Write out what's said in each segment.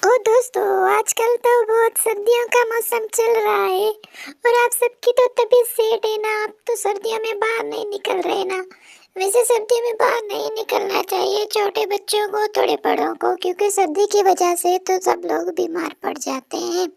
ओ दोस्तों, आजकल तो बहुत सर्दियों का मौसम चल रहा है और आप सबकी तो तबीयत सेट है ना। आप तो सर्दियों में बाहर नहीं निकल रहे ना। वैसे सर्दियों में बाहर नहीं निकलना चाहिए, छोटे बच्चों को थोड़े बड़ों को, क्योंकि सर्दी की वजह से तो सब लोग बीमार पड़ जाते हैं।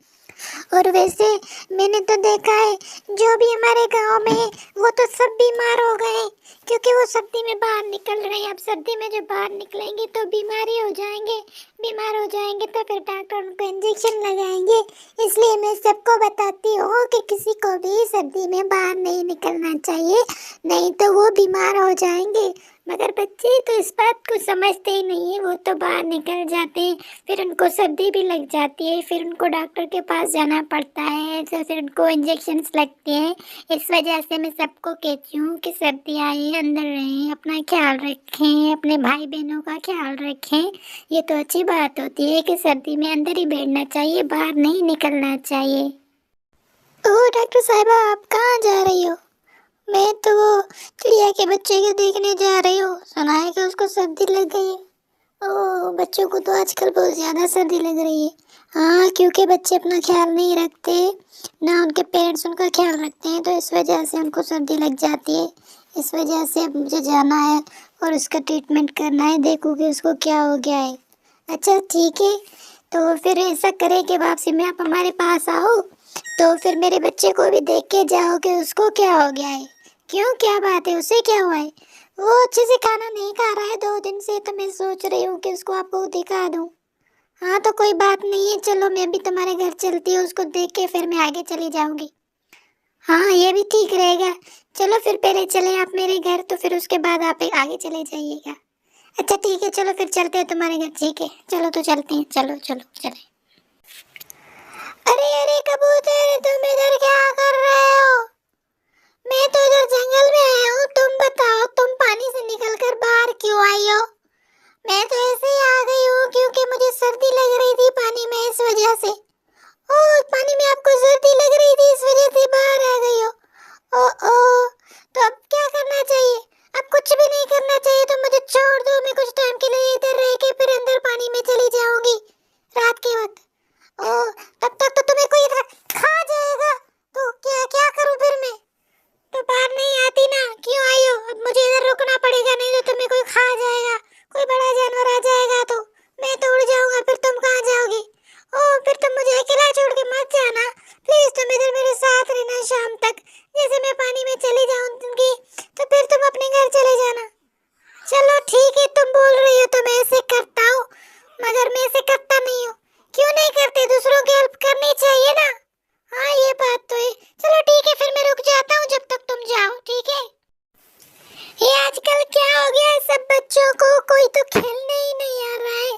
और वैसे मैंने तो देखा है, जो भी हमारे गांव में है वो तो सब बीमार हो गए, क्योंकि वो सर्दी में बाहर निकल रहे हैं। अब सर्दी में जो बाहर निकलेंगे तो बीमारी हो जाएंगे, बीमार हो जाएंगे तो फिर डॉक्टर उनको इंजेक्शन लगाएंगे। इसलिए मैं सबको बताती हूँ कि किसी को भी सर्दी में बाहर नहीं निकलना चाहिए, नहीं तो वो बीमार हो जाएंगे। मगर बच्चे तो इस बात को समझते ही नहीं है, वो तो बाहर निकल जाते हैं, फिर उनको सर्दी भी लग जाती है, फिर उनको डॉक्टर के पास जाना पड़ता है, तो फिर उनको इंजेक्शन्स लगते हैं। इस वजह से मैं सबको कहती हूँ कि सर्दी आई है, अंदर रहें, अपना ख्याल रखें, अपने भाई बहनों का ख्याल रखें। ये तो अच्छी बात होती है कि सर्दी में अंदर ही बैठना चाहिए, बाहर नहीं निकलना चाहिए। ओ डॉक्टर साहिबा, आप कहाँ जा रही हो? मैं तो वो चिड़िया के बच्चे को देखने जा रही हूँ, सुना है कि उसको सर्दी लग गई है। ओ बच्चों को तो आजकल बहुत ज़्यादा सर्दी लग रही है। हाँ, क्योंकि बच्चे अपना ख्याल नहीं रखते ना, उनके पेरेंट्स उनका ख्याल रखते हैं, तो इस वजह से उनको सर्दी लग जाती है। इस वजह से अब मुझे जाना है और उसका ट्रीटमेंट करना है, देखो कि उसको क्या हो गया है। अच्छा ठीक है, तो फिर ऐसा करें कि वापसी में आप हमारे पास आओ, तो फिर मेरे बच्चे को भी देख के जाओ कि उसको क्या हो गया है। क्यों, क्या बात है, उसे क्या हुआ है? वो अच्छे से खाना नहीं खा रहा है 2 दिन से, तो मैं सोच रही हूँ कि उसको आपको दिखा दूँ। हाँ तो कोई बात नहीं है, चलो मैं भी तुम्हारे घर चलती हूँ, उसको देख के फिर मैं आगे चली जाऊँगी। हाँ ये भी ठीक रहेगा। चलो फिर पहले चले आप मेरे घर, तो फिर उसके बाद आप आगे चले जाइएगा। अच्छा ठीक है, चलो फिर चलते हैं तुम्हारे घर। ठीक है चलो, तो चलते हैं, चलो चलो चले। अरे अरे कबूतर, तुम इधर क्या कर रहे हो? मैं तो इधर जंगल में आया हूँ, तुम बताओ तुम पानी से निकल कर बाहर क्यों आई हो? मैं तो ऐसे ही आ गई हूँ क्योंकि मुझे सर्दी लग रही थी पानी में, इस वजह से। ओह, पानी में आपको सर्दी लग रही थी, इस वजह से बाहर आ गई हो? ओ ओ, तो अब क्या करना चाहिए? अब कुछ भी नहीं करना चाहिए, तो मुझे छोड़ दो, मैं कुछ टाइम के लिए इधर रह के फिर अंदर पानी में चली जाऊंगी रात के वक्त। ओह, तब तक तो तुम्हें कोई इधर खा जाएगा, तो क्या क्या करूं फिर मैं? तो बाहर नहीं आती ना, क्यों आई हो? अब मुझे इधर रुकना पड़ेगा, नहीं तो तुम्हें कोई खा जाएगा, कोई बड़ा जानवर आ जाएगा तो मैं तो उड़ जाऊंगा, फिर तुम कहाँ जाओगी? ओह, फिर तुम मुझे अकेला छोड़ के मत जाना, प्लीज तुम इधर मेरे साथ रहना शाम तक। जैसे मैं पानी में चली जाऊंगी तो फिर तुम अपने घर चले जाना। चलो ठीक है, तुम बोल रही हो तो मैं ऐसे करता हूँ, मगर मैं ऐसे करता नहीं हूँ। क्यों नहीं करते? दूसरों की हेल्प करनी चाहिए ना। हाँ ये बात तो है। चलो ठीक है, फिर मैं रुक जाता हूँ जब तक तुम जाओ, ठीक है? ये आजकल क्या हो गया है सब बच्चों को, कोई तो खेलने ही नहीं आ रहा है।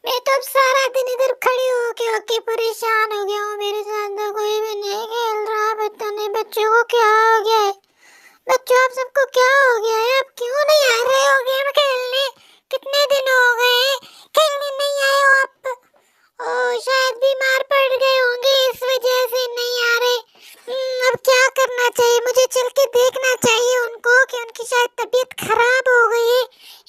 मैं तो अब सारा दिन इधर खड़ी होके परेशान हो गया हूँ, मेरे साथ तो कोई भी नहीं खेल रहा। पता नहीं बच्चों को क्या हो गया है। बच्चों आप सबको क्या हो गया है? आप क्यों नहीं आ रहे हो गेम खेलने? कितने दिन हो गए खेलने नहीं आए हो आप? ओ शायद बीमार पड़ गए होंगे, इस वजह से नहीं आ रहे। अब क्या करना चाहिए? मुझे चल के देखना चाहिए उनको कि उनकी शायद तबीयत खराब हो गई है,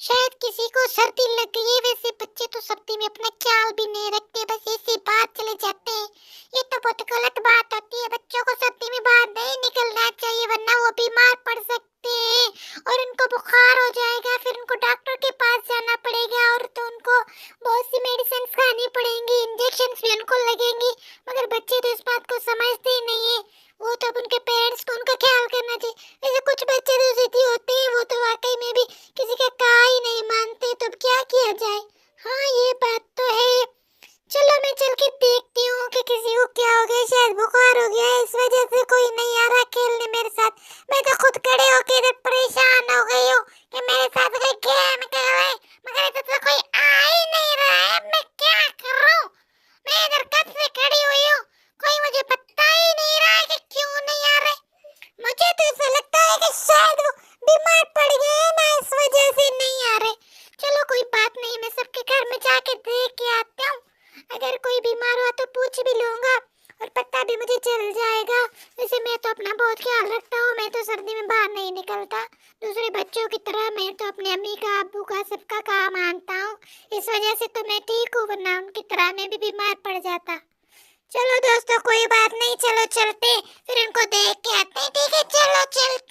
शायद किसी को सर्दी लग गई है। वैसे बच्चे तो सर्दी में अपना ख्याल भी नहीं रखते, बस ऐसे बाहर चले जाते हैं। ये तो बहुत गलत बात होती है, बच्चों को सर्दी में बाहर नहीं निकलना चाहिए, वरना वो बीमार पड़ सकते हैं और उनको बुखार हो जाएगा, फिर उनको डॉक्टर के पास जाना पड़ेगा और तो उनको बहुत सी मेडिसिन खानी पड़ेंगी, इंजेक्शन भी उनको लगेंगी। मगर बच्चे तो इस बात को समझते ही नहीं है, वो तो अब उनके पेरेंट्स को उनका ख्याल करना चाहिए। वैसे कुछ बच्चे तो जिद्दी होते हैं, वो तो वाकई में भी किसी का कहा ही नहीं मानते, तो अब क्या किया जाए? हाँ ये बात तो है। चलो मैं चल के देखती हूँ कि किसी को क्या हो गया, शायद बुखार हो गया है, इस वजह से कोई नहीं आ रहा खेलने मेरे साथ। मैं तो खुद खड़े होके इधर परेशान हो गई हूँ कि मेरे साथ कोई गेम खेले, मगर इधर तो कोई आ ही नहीं रहा है। मैं क्या करूँ? मैं इधर कब से खड़ी हुई हूँ, कोई मुझे बता ही नहीं रहा है कि क्यों नहीं आ रहे। मुझे तो ऐसा लगता है कि शायद वो बीमार पड़ गए हैं ना, इस वजह से नहीं आ रहे। चलो कोई बात नहीं, मैं सबके घर में जाके देख के आती हूँ, अगर कोई बीमार हुआ तो पूछ भी लूंगा। और पता भी मुझे चल जाएगा। वैसे मैं तो अपना बहुत ख्याल रखता हूँ, मैं तो सर्दी में बाहर नहीं निकलता दूसरे बच्चों की तरह। मैं तो अपने अम्मी का, अब्बू का, सबका काम मानता हूँ। इस वजह से तो मैं ठीक हूँ, वरना उनकी तरह मैं भी बीमार पड़ जाता। चलो दोस्तों, कोई बात नहीं, चलो चलते, फिर इनको देख